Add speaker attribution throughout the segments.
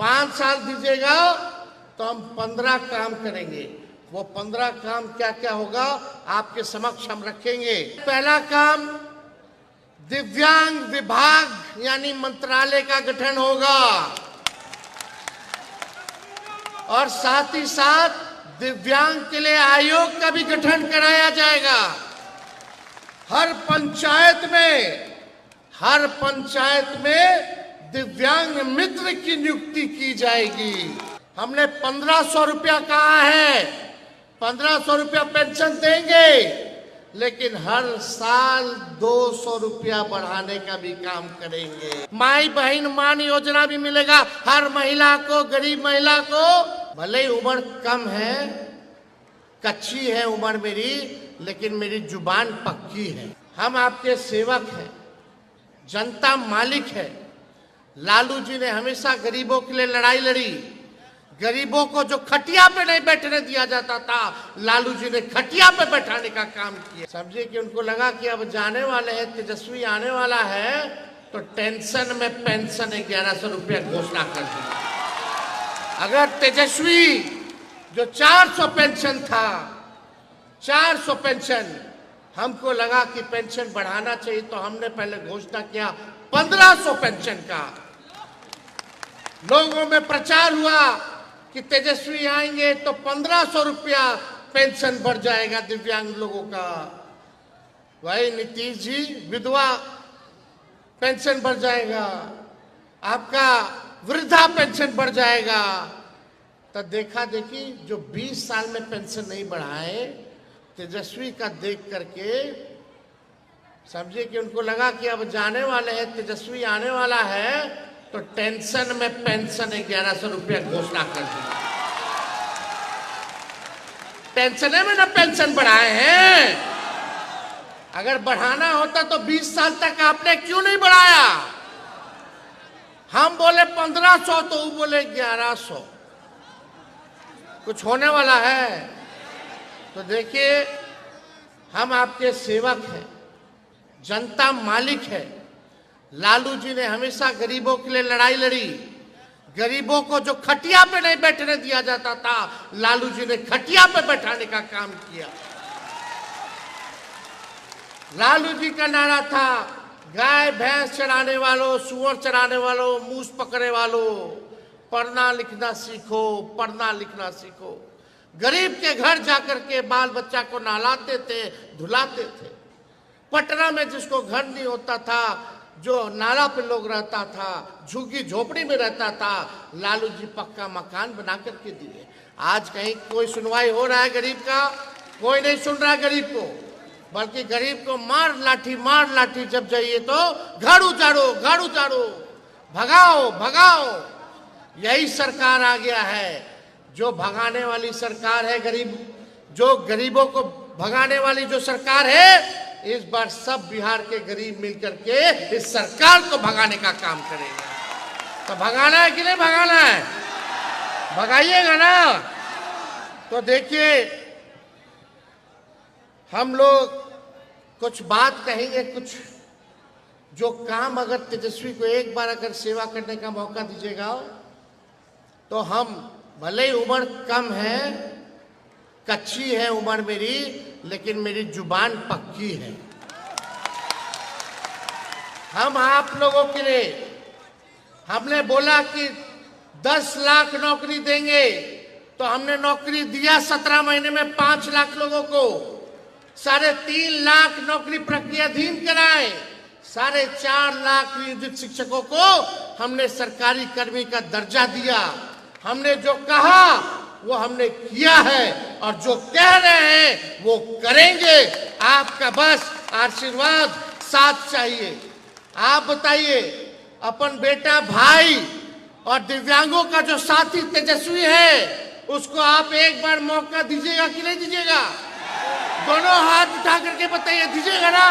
Speaker 1: 5 साल दीजिएगा तो हम 15 काम करेंगे। वो 15 काम क्या क्या होगा आपके समक्ष हम रखेंगे। पहला काम, दिव्यांग विभाग यानी मंत्रालय का गठन होगा और साथ ही साथ दिव्यांग के लिए आयोग का भी गठन कराया जाएगा। हर पंचायत में दिव्यांग मित्र की नियुक्ति की जाएगी। हमने 1500 रुपया कहा है, 1500 रुपया पेंशन देंगे, लेकिन हर साल 200 रुपया बढ़ाने का भी काम करेंगे। माई बहन मान योजना भी मिलेगा हर महिला को, गरीब महिला को। भले ही उम्र कम है, कच्ची है उम्र मेरी, लेकिन मेरी जुबान पक्की है। हम आपके सेवक हैं, जनता मालिक है। लालू जी ने हमेशा गरीबों के लिए लड़ाई लड़ी। गरीबों को जो खटिया पे नहीं बैठने दिया जाता था, लालू जी ने खटिया पे बैठाने का काम किया। समझिए कि उनको लगा कि अब जाने वाले हैं, तेजस्वी आने वाला है, तो टेंशन में पेंशन 1100 रुपया घोषणा कर दी। अगर तेजस्वी जो 400 पेंशन था, 400 पेंशन, हमको लगा कि पेंशन बढ़ाना चाहिए, तो हमने पहले घोषणा किया 1500 पेंशन का। लोगों में प्रचार हुआ कि तेजस्वी आएंगे तो 1500 रुपया पेंशन बढ़ जाएगा दिव्यांग लोगों का। वही नीतीश जी, विधवा पेंशन बढ़ जाएगा, आपका वृद्धा पेंशन बढ़ जाएगा। तो देखा देखी जो 20 साल में पेंशन नहीं बढ़ाए, तेजस्वी का देख करके समझिए कि उनको लगा कि अब जाने वाले हैं, तेजस्वी आने वाला है, तो टेंशन में पेंशन 1100 रुपया घोषणा कर दी। टेंशन में ना पेंशन बढ़ाए हैं। अगर बढ़ाना होता तो 20 साल तक आपने क्यों नहीं बढ़ाया? हम बोले 1500 तो वो बोले 1100। कुछ होने वाला है? तो देखिए, हम आपके सेवक हैं, जनता मालिक है। लालू जी ने हमेशा गरीबों के लिए लड़ाई लड़ी। गरीबों को जो खटिया पे नहीं बैठने दिया जाता था, लालू जी ने खटिया पे बैठाने का काम किया। लालू जी का नारा था, गाय भैंस चराने वालों, सुअर चराने वालों, मूस पकड़ने वालों, पढ़ना लिखना सीखो, पढ़ना लिखना सीखो। गरीब के घर जाकर के बाल बच्चा को नहलाते थे, धुलाते थे। पटना में जिसको घर नहीं होता था, जो नाला पे लोग रहता था, झुग्गी झोपड़ी में रहता था, लालू जी पक्का मकान बना करके दिए। आज कहीं कोई सुनवाई हो रहा है गरीब का? कोई नहीं सुन रहा गरीब को, बल्कि गरीब को मार लाठी जब जाइए तो घर उजाड़ो, घर उजाड़ो, भगाओ भगाओ। यही सरकार आ गया है, जो भगाने वाली सरकार है। जो गरीबों को भगाने वाली जो सरकार है, इस बार सब बिहार के गरीब मिलकर के इस सरकार को भगाने का काम करेगा। तो भगाना है कि नहीं भगाना है? भगाइएगा ना। तो देखिए, हम लोग कुछ बात कहेंगे, कुछ जो काम अगर तेजस्वी को एक बार अगर सेवा करने का मौका दीजिएगा, तो हम भले ही उम्र कम है, कच्ची है उम्र मेरी, लेकिन मेरी जुबान पक्की है। हम आप लोगों के लिए हमने बोला कि 10 लाख नौकरी देंगे, तो हमने नौकरी दिया 17 महीने में 5 लाख लोगों को। 3.5 लाख नौकरी प्रक्रियाधीन कराए। 4.5 लाख नियोजित शिक्षकों को हमने सरकारी कर्मी का दर्जा दिया। हमने जो कहा वो हमने किया है, और जो कह रहे हैं वो करेंगे। आपका बस आशीर्वाद साथ चाहिए। आप बताइए, अपन बेटा भाई और दिव्यांगों का जो साथी तेजस्वी है, उसको आप एक बार मौका दीजिएगा कि नहीं दीजिएगा? दोनों हाथ उठा करके बताइए, दीजिएगा ना?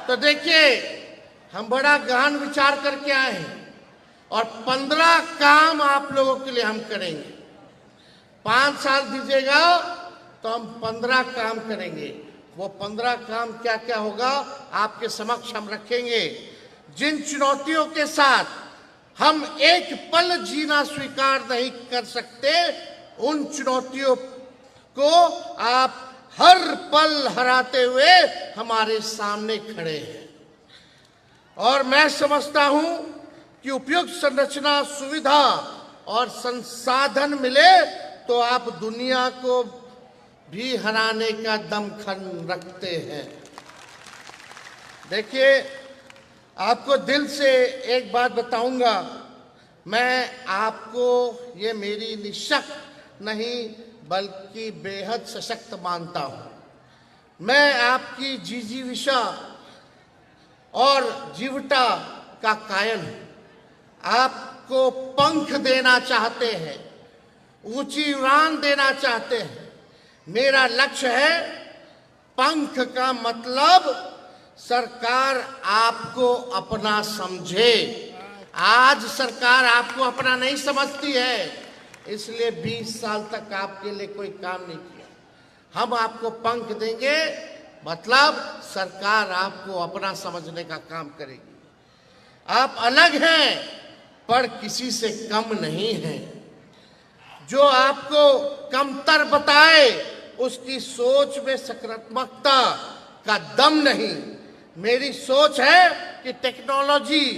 Speaker 1: तो देखिए, हम बड़ा गहन विचार करके आए हैं, और 15 काम आप लोगों के लिए हम करेंगे। 5 साल दीजिएगा तो हम 15 काम करेंगे। वो 15 काम क्या क्या होगा आपके समक्ष हम रखेंगे। जिन चुनौतियों के साथ हम एक पल जीना स्वीकार नहीं कर सकते। उन चुनौतियों को आप हर पल हराते हुए हमारे सामने खड़े हैं। और मैं समझता हूं कि उपयुक्त संरचना, सुविधा और संसाधन मिले तो आप दुनिया को भी हराने का दमखम रखते हैं। देखिए, आपको दिल से एक बात बताऊंगा, मैं आपको ये मेरी निशक नहीं बल्कि बेहद सशक्त मानता हूं। मैं आपकी जिजीविषा और जीवटा का कायल हूं। आपको पंख देना चाहते हैं, ऊंची उड़ान देना चाहते हैं। मेरा लक्ष्य है, पंख का मतलब सरकार आपको अपना समझे। आज सरकार आपको अपना नहीं समझती है, इसलिए 20 साल तक आपके लिए कोई काम नहीं किया। हम आपको पंख देंगे, मतलब सरकार आपको अपना समझने का काम करेगी। आप अलग हैं पर किसी से कम नहीं हैं। जो आपको कमतर बताए उसकी सोच में सकारात्मकता का दम नहीं। मेरी सोच है कि टेक्नोलॉजी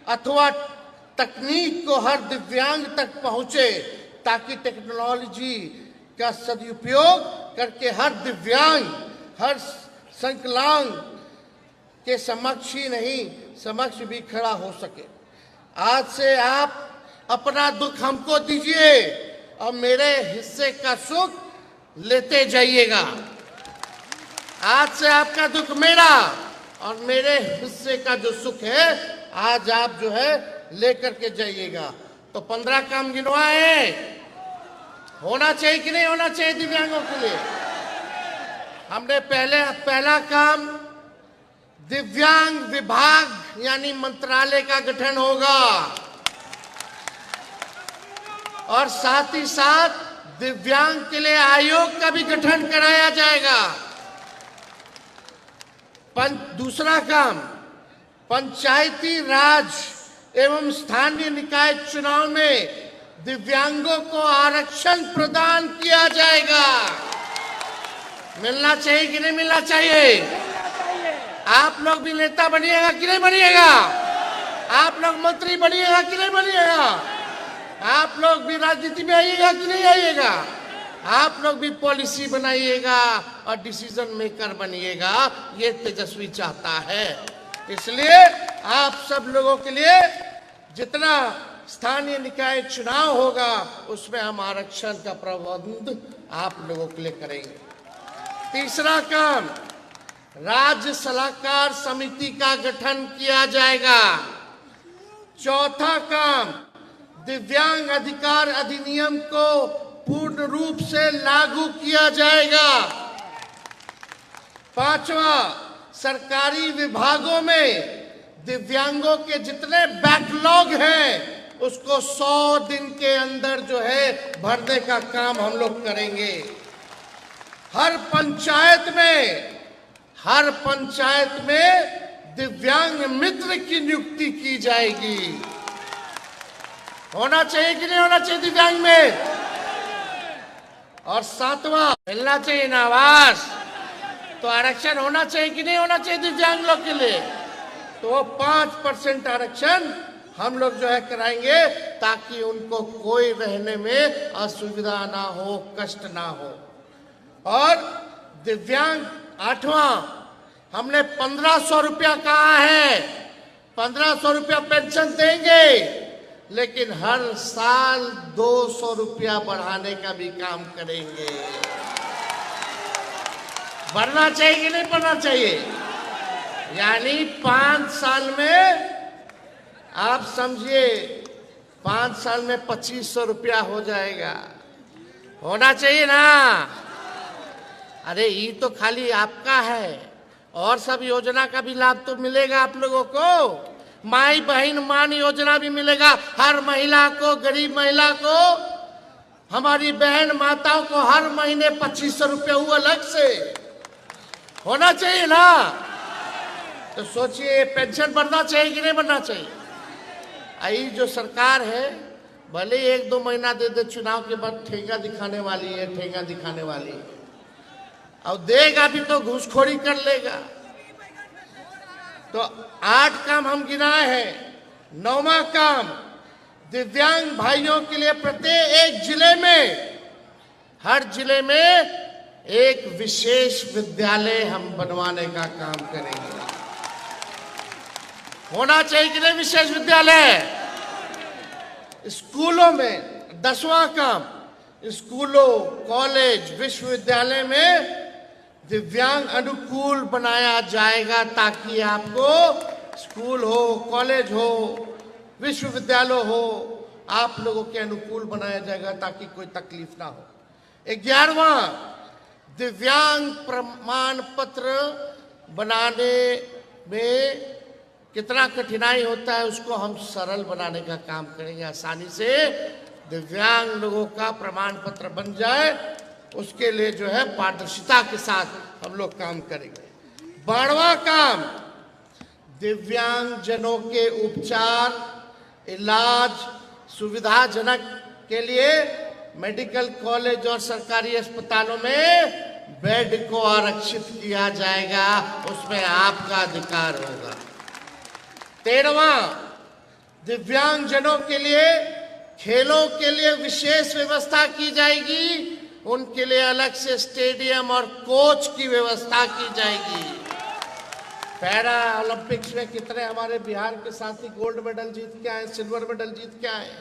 Speaker 1: अथवा तकनीक को हर दिव्यांग तक पहुंचे, ताकि टेक्नोलॉजी का सदुपयोग करके हर दिव्यांग, हर संकलांग के समक्ष ही नहीं, समक्ष भी खड़ा हो सके। आज से आप अपना दुख हमको दीजिए और मेरे हिस्से का सुख लेते जाइएगा। आज से आपका दुख मेरा और मेरे हिस्से का जो सुख है, आज आप जो है लेकर के जाइएगा। तो 15 काम गिनवाए, होना चाहिए कि नहीं होना चाहिए दिव्यांगों के लिए? हमने पहला काम, दिव्यांग विभाग यानी मंत्रालय का गठन होगा और साथ ही साथ दिव्यांग के लिए आयोग का भी गठन कराया जाएगा। दूसरा काम, पंचायती राज एवं स्थानीय निकाय चुनाव में दिव्यांगों को आरक्षण प्रदान किया जाएगा। मिलना चाहिए कि नहीं मिलना चाहिए? आप लोग भी नेता बनिएगा कि नहीं बनिएगा? आप लोग मंत्री बनिएगा कि नहीं बनिएगा? आप लोग भी राजनीति में आइएगा कि नहीं आइएगा? आप लोग भी पॉलिसी बनाइएगा और डिसीजन मेकर बनिएगा। ये तेजस्वी चाहता है। इसलिए आप सब लोगों के लिए जितना स्थानीय निकाय चुनाव होगा उसमें हम आरक्षण का प्रबंध आप लोगों के लिए करेंगे। तीसरा काम, राज्य सलाहकार समिति का गठन किया जाएगा। चौथा काम, दिव्यांग अधिकार अधिनियम को पूर्ण रूप से लागू किया जाएगा। पांचवा, सरकारी विभागों में दिव्यांगों के जितने बैकलॉग हैं उसको 100 दिन के अंदर जो है भरने का काम हम लोग करेंगे। हर पंचायत में दिव्यांग मित्र की नियुक्ति की जाएगी। होना चाहिए कि नहीं होना चाहिए दिव्यांग में? और सातवां, मिलना चाहिए ना आवास, तो आरक्षण होना चाहिए कि नहीं होना चाहिए दिव्यांग लोग के लिए? तो वो 5% आरक्षण हम लोग जो है कराएंगे, ताकि उनको कोई रहने में असुविधा ना हो, कष्ट ना हो। और दिव्यांग, आठवां, हमने 1500 रुपया कहा है। 1500 रुपया पेंशन देंगे, लेकिन हर साल 200 रुपया बढ़ाने का भी काम करेंगे। बढ़ना चाहिए कि नहीं बढ़ना चाहिए? यानी 5 साल में आप समझिए, 5 साल में 2500 रुपया हो जाएगा। होना चाहिए ना? अरे ये तो खाली आपका है, और सब योजना का भी लाभ तो मिलेगा आप लोगों को। माई बहन मान योजना भी मिलेगा हर महिला को, गरीब महिला को, हमारी बहन माताओं को हर महीने 2500 रुपया हुआ अलग से। होना चाहिए ना? तो सोचिए, पेंशन बढ़ना चाहिए कि नहीं बढ़ना चाहिए? आई जो सरकार है भले ही 1-2 महीना दे दे, चुनाव के बाद ठेंगा दिखाने वाली है, ठेंगा दिखाने वाली है। और देगा भी तो घूसखोरी कर लेगा। तो 8 काम हम गिनाए हैं। 9वां काम, दिव्यांग भाइयों के लिए प्रत्येक जिले में, हर जिले में एक विशेष विद्यालय हम बनवाने का काम करेंगे। होना चाहिए कि नहीं विशेष विद्यालय? स्कूलों में 10वां काम, स्कूलों, कॉलेज, विश्वविद्यालय में दिव्यांग अनुकूल बनाया जाएगा, ताकि आपको स्कूल हो, कॉलेज हो, विश्वविद्यालय हो, आप लोगों के अनुकूल बनाया जाएगा ताकि कोई तकलीफ ना हो। 11वां, दिव्यांग प्रमाण पत्र बनाने में कितना कठिनाई होता है उसको हम सरल बनाने का काम करेंगे। आसानी से दिव्यांग लोगों का प्रमाण पत्र बन जाए, उसके लिए जो है पारदर्शिता के साथ हम लोग काम करेंगे। 12वां काम, दिव्यांग जनों के उपचार, इलाज सुविधाजनक के लिए मेडिकल कॉलेज और सरकारी अस्पतालों में बेड को आरक्षित किया जाएगा, उसमें आपका अधिकार होगा। 13वां, दिव्यांग जनों के लिए खेलों के लिए विशेष व्यवस्था की जाएगी, उनके लिए अलग से स्टेडियम और कोच की व्यवस्था की जाएगी। पैरा ओलंपिक्स में कितने हमारे बिहार के साथी गोल्ड मेडल जीत के आए, सिल्वर मेडल जीत के आए।